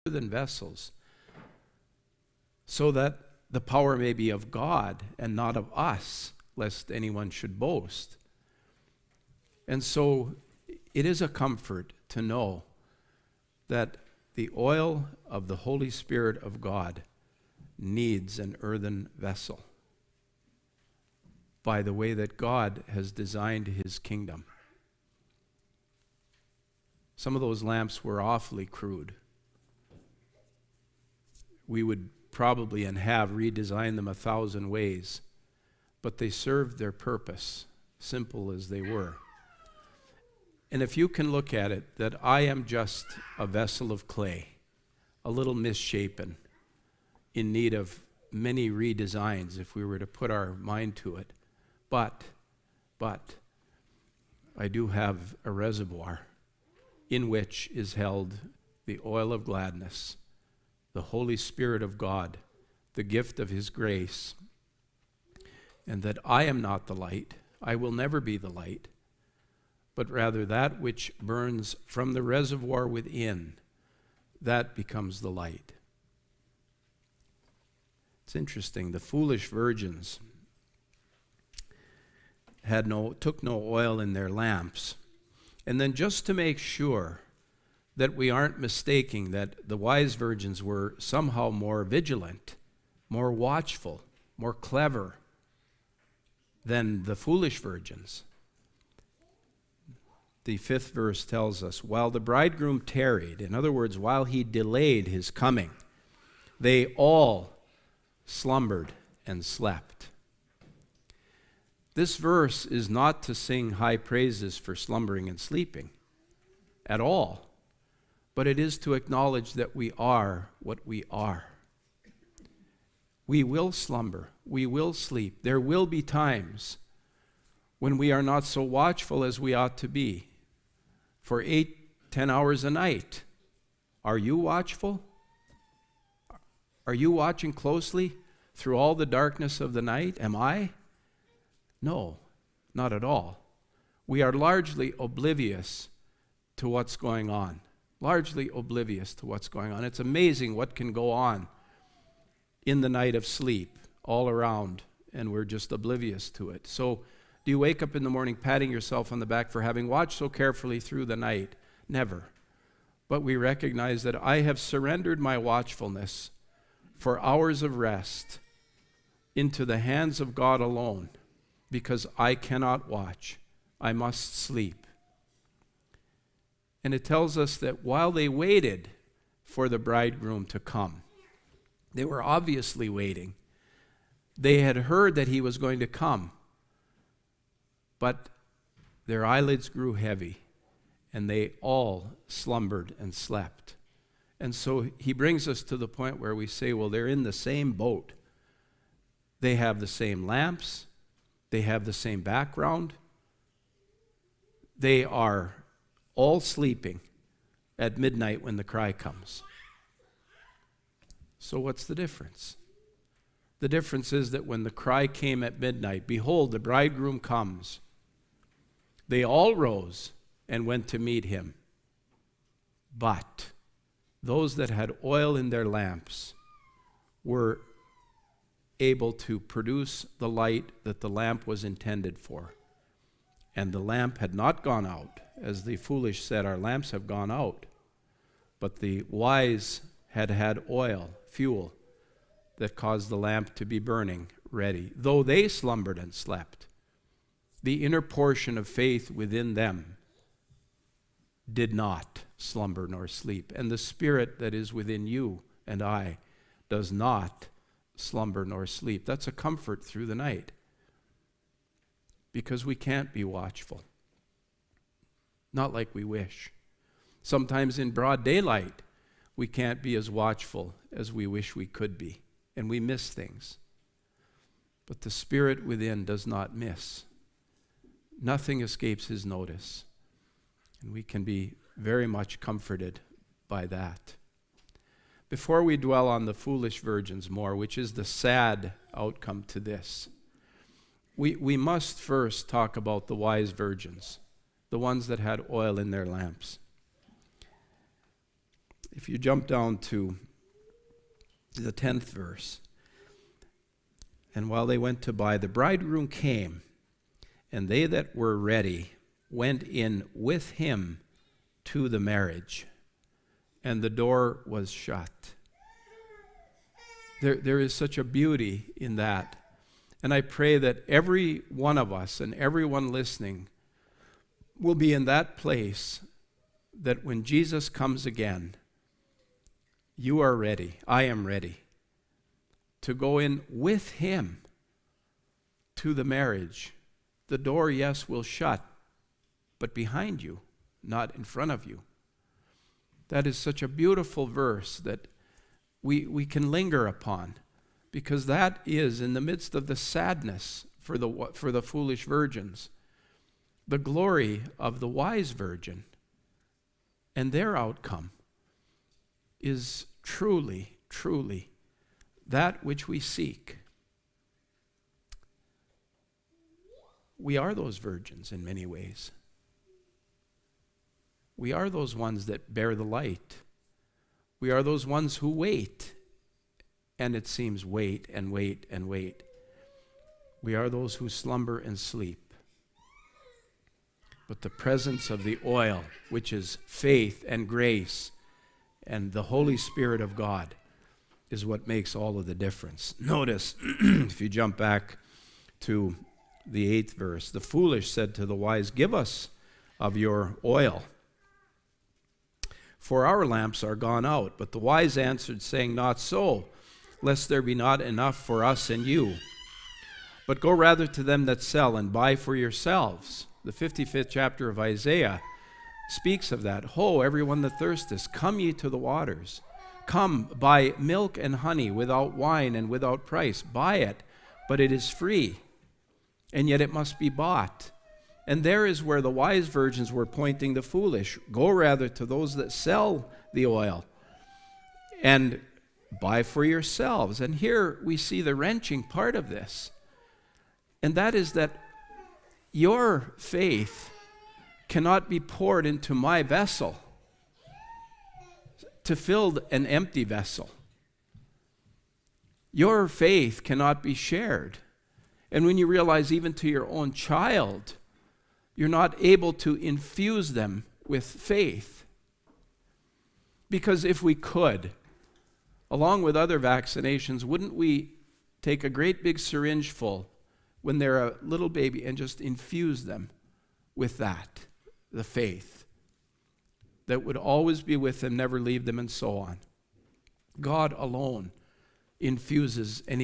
earthen vessels, so that the power may be of God and not of us, lest anyone should boast. And so it is a comfort to know that the oil of the Holy Spirit of God needs an earthen vessel by the way that God has designed his kingdom. Some of those lamps were awfully crude. We would probably and have redesigned them 1,000 ways, but they served their purpose, simple as they were. And if you can look at it, that I am just a vessel of clay, a little misshapen, in need of many redesigns if we were to put our mind to it. But I do have a reservoir in which is held the oil of gladness, the Holy Spirit of God, the gift of his grace, and that I am not the light, I will never be the light, but rather that which burns from the reservoir within, that becomes the light. It's interesting, the foolish virgins took no oil in their lamps. And then just to make sure that we aren't mistaking that the wise virgins were somehow more vigilant, more watchful, more clever than the foolish virgins, the 5th verse tells us, while the bridegroom tarried, in other words, while he delayed his coming, they all slumbered and slept. This verse is not to sing high praises for slumbering and sleeping at all, but it is to acknowledge that we are what we are. We will slumber, we will sleep. There will be times when we are not so watchful as we ought to be for 8-10 hours a night. Are you watchful? Are you watching closely through all the darkness of the night? Am I? No, not at all. We are largely oblivious to what's going on. Largely oblivious to what's going on. It's amazing what can go on in the night of sleep all around, and we're just oblivious to it. So, do you wake up in the morning patting yourself on the back for having watched so carefully through the night? Never. But we recognize that I have surrendered my watchfulness for hours of rest into the hands of God alone, because I cannot watch. I must sleep. And it tells us that while they waited for the bridegroom to come, they were obviously waiting. They had heard that he was going to come, but their eyelids grew heavy, and they all slumbered and slept. And so he brings us to the point where we say, well, they're in the same boat. They have the same lamps. They have the same background. They are all sleeping at midnight when the cry comes. So what's the difference? The difference is that when the cry came at midnight, behold, the bridegroom comes, they all rose and went to meet him. But those that had oil in their lamps were able to produce the light that the lamp was intended for. And the lamp had not gone out. As the foolish said, our lamps have gone out. But the wise had had oil, fuel, that caused the lamp to be burning, ready. Though they slumbered and slept, the inner portion of faith within them did not slumber nor sleep. And the Spirit that is within you and I does not slumber nor sleep. That's a comfort through the night, because we can't be watchful. Not like we wish. Sometimes in broad daylight, we can't be as watchful as we wish we could be, and we miss things. But the Spirit within does not miss. Nothing escapes his notice, and we can be very much comforted by that. Before we dwell on the foolish virgins more, which is the sad outcome to this, we must first talk about the wise virgins, the ones that had oil in their lamps. If you jump down to the 10th verse. And while they went to buy, the bridegroom came, and they that were ready went in with him to the marriage, and the door was shut. There is such a beauty in that. And I pray that every one of us and everyone listening will be in that place that when Jesus comes again, you are ready, I am ready, to go in with him to the marriage. The door, yes, will shut, but behind you, not in front of you. That is such a beautiful verse that we can linger upon, because that is, in the midst of the sadness for the foolish virgins, the glory of the wise virgin, and their outcome is truly, truly that which we seek. We are those virgins in many ways. We are those ones that bear the light. We are those ones who wait, and it seems wait and wait and wait. We are those who slumber and sleep. But the presence of the oil, which is faith and grace and the Holy Spirit of God, is what makes all of the difference. Notice, if you jump back to the 8th verse, the foolish said to the wise, "Give us of your oil, for our lamps are gone out." But the wise answered, saying, "Not so, lest there be not enough for us and you. But go rather to them that sell and buy for yourselves." The 55th chapter of Isaiah speaks of that. "Ho, everyone that thirsteth, come ye to the waters. Come, buy milk and honey without wine and without price. Buy it, but it is free, and yet it must be bought." And there is where the wise virgins were pointing the foolish. Go rather to those that sell the oil and buy for yourselves. And here we see the wrenching part of this. And that is that your faith cannot be poured into my vessel to fill an empty vessel. Your faith cannot be shared. And when you realize even to your own child, you're not able to infuse them with faith. Because if we could, along with other vaccinations, wouldn't we take a great big syringe full when they're a little baby and just infuse them with that, the faith that would always be with them, never leave them, and so on. God alone infuses and